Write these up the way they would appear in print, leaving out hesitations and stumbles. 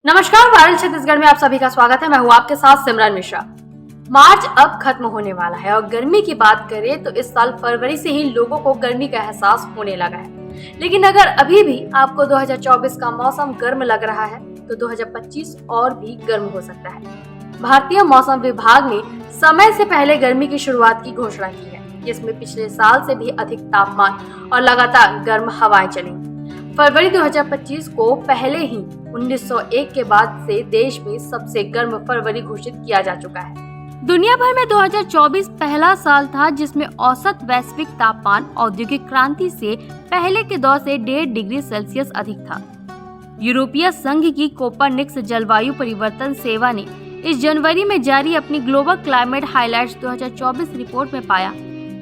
नमस्कार, वायरल छत्तीसगढ़ में आप सभी का स्वागत है। मैं हूँ आपके साथ सिमरन मिश्रा। मार्च अब खत्म होने वाला है और गर्मी की बात करें तो इस साल फरवरी से ही लोगों को गर्मी का एहसास होने लगा है। लेकिन अगर अभी भी आपको 2024 का मौसम गर्म लग रहा है तो 2025 और भी गर्म हो सकता है। भारतीय मौसम विभाग ने समय से पहले गर्मी की शुरुआत की घोषणा की है, जिसमें पिछले साल से भी अधिक तापमान और लगातार गर्म हवाएं चली। फरवरी 2025 को पहले ही 1901 के बाद से देश में सबसे गर्म फरवरी घोषित किया जा चुका है। दुनिया भर में 2024 पहला साल था जिसमें औसत वैश्विक तापमान औद्योगिक क्रांति से पहले के दौर से 1.5 डिग्री सेल्सियस अधिक था। यूरोपीय संघ की कोपरनिक्स जलवायु परिवर्तन सेवा ने इस जनवरी में जारी अपनी ग्लोबल क्लाइमेट हाइलाइट्स 2024 रिपोर्ट में पाया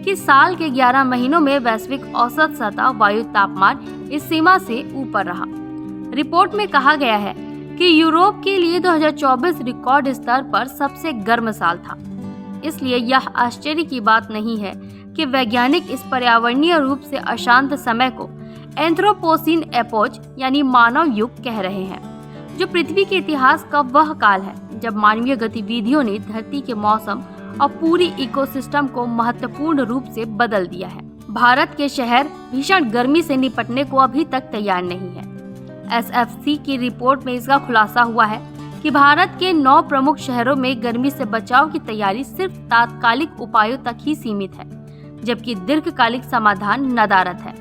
कि साल के 11 महीनों में वैश्विक औसत सतह वायु तापमान इस सीमा से ऊपर रहा। रिपोर्ट में कहा गया है कि यूरोप के लिए 2024 रिकॉर्ड स्तर पर सबसे गर्म साल था। इसलिए यह आश्चर्य की बात नहीं है कि वैज्ञानिक इस पर्यावरणीय रूप से अशांत समय को एंथ्रोपोसीन एपोच यानी मानव युग कह रहे हैं, जो पृथ्वी के इतिहास का वह काल है जब मानवीय गतिविधियों ने धरती के मौसम और पूरी इकोसिस्टम को महत्वपूर्ण रूप से बदल दिया है। भारत के शहर भीषण गर्मी से निपटने को अभी तक तैयार नहीं है। एसएफसी की रिपोर्ट में इसका खुलासा हुआ है कि भारत के 9 प्रमुख शहरों में गर्मी से बचाव की तैयारी सिर्फ तात्कालिक उपायों तक ही सीमित है, जबकि दीर्घकालिक समाधान नदारद है।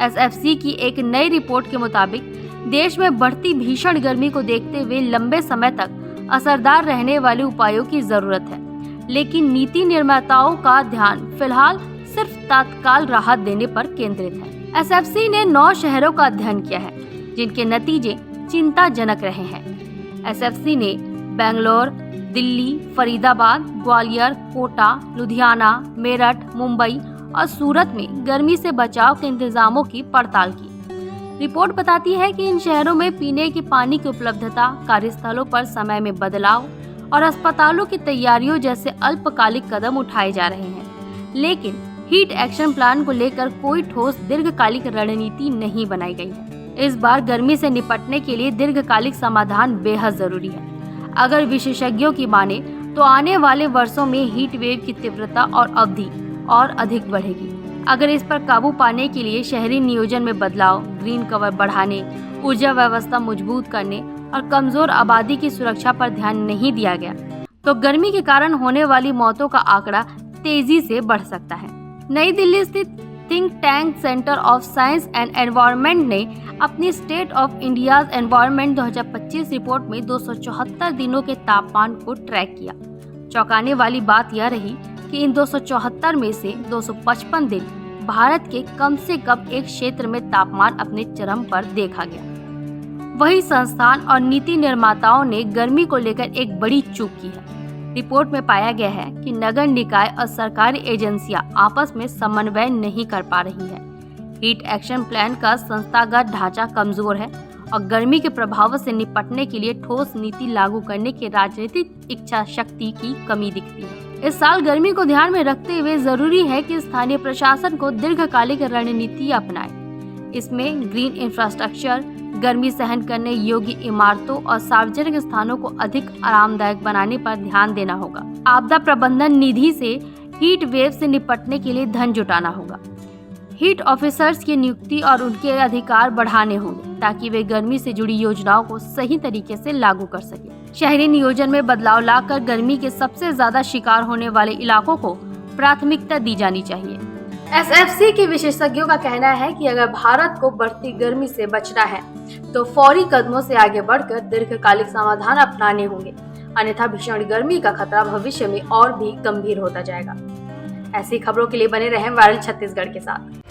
एसएफसी की एक नई रिपोर्ट के मुताबिक देश में बढ़ती भीषण गर्मी को देखते हुए लंबे समय तक असरदार रहने वाले उपायों की जरूरत है, लेकिन नीति निर्माताओं का ध्यान फिलहाल सिर्फ तत्काल राहत देने पर केंद्रित है। एसएफसी ने 9 शहरों का अध्ययन किया है जिनके नतीजे चिंताजनक रहे हैं। एसएफसी ने बेंगलोर, दिल्ली, फरीदाबाद, ग्वालियर, कोटा, लुधियाना, मेरठ, मुंबई और सूरत में गर्मी से बचाव के इंतजामों की पड़ताल की। रिपोर्ट बताती है कि इन शहरों में पीने के पानी की उपलब्धता, कार्यस्थलों पर समय में बदलाव और अस्पतालों की तैयारियों जैसे अल्पकालिक कदम उठाए जा रहे हैं, लेकिन हीट एक्शन प्लान को लेकर कोई ठोस दीर्घकालिक रणनीति नहीं बनाई गई है। इस बार गर्मी से निपटने के लिए दीर्घकालिक समाधान बेहद जरूरी है। अगर विशेषज्ञों की माने तो आने वाले वर्षों में हीट वेव की तीव्रता और अवधि और अधिक बढ़ेगी। अगर इस पर काबू पाने के लिए शहरी नियोजन में बदलाव, ग्रीन कवर बढ़ाने, ऊर्जा व्यवस्था मजबूत करने और कमजोर आबादी की सुरक्षा पर ध्यान नहीं दिया गया तो गर्मी के कारण होने वाली मौतों का आंकड़ा तेजी से बढ़ सकता है। नई दिल्ली स्थित think tank centre of science and environment ने अपनी state of India's environment 2025 report में 274 दिनों के तापमान को ट्रैक किया। चौंकाने वाली बात यह रही कि इन 274 में से 255 दिन भारत के कम से कम एक क्षेत्र में तापमान अपने चरम पर देखा गया। वही संस्थान और नीति निर्माताओं ने गर्मी को लेकर एक बड़ी चूक की है। रिपोर्ट में पाया गया है कि नगर निकाय और सरकारी एजेंसियां आपस में समन्वय नहीं कर पा रही है। हीट एक्शन प्लान का संस्थागत ढांचा कमजोर है और गर्मी के प्रभावों से निपटने के लिए ठोस नीति लागू करने की राजनीतिक इच्छा शक्ति की कमी दिखती है। इस साल गर्मी को ध्यान में रखते हुए जरूरी है कि स्थानीय प्रशासन को दीर्घकालिक रणनीति अपनाए। इसमें ग्रीन इंफ्रास्ट्रक्चर, गर्मी सहन करने योग्य इमारतों और सार्वजनिक स्थानों को अधिक आरामदायक बनाने पर ध्यान देना होगा। आपदा प्रबंधन निधि से हीट वेव से निपटने के लिए धन जुटाना होगा। हीट ऑफिसर्स की नियुक्ति और उनके अधिकार बढ़ाने होंगे ताकि वे गर्मी से जुड़ी योजनाओं को सही तरीके से लागू कर सके। शहरी नियोजन में बदलाव लाकर गर्मी के सबसे ज्यादा शिकार होने वाले इलाकों को प्राथमिकता दी जानी चाहिए। एसएफसी के विशेषज्ञों का कहना है कि अगर भारत को बढ़ती गर्मी से बचना है तो फौरी कदमों से आगे बढ़कर दीर्घकालिक समाधान अपनाने होंगे, अन्यथा भीषण गर्मी का खतरा भविष्य में और भी गंभीर होता जाएगा। ऐसी खबरों के लिए बने रहें वायरल छत्तीसगढ़ के साथ।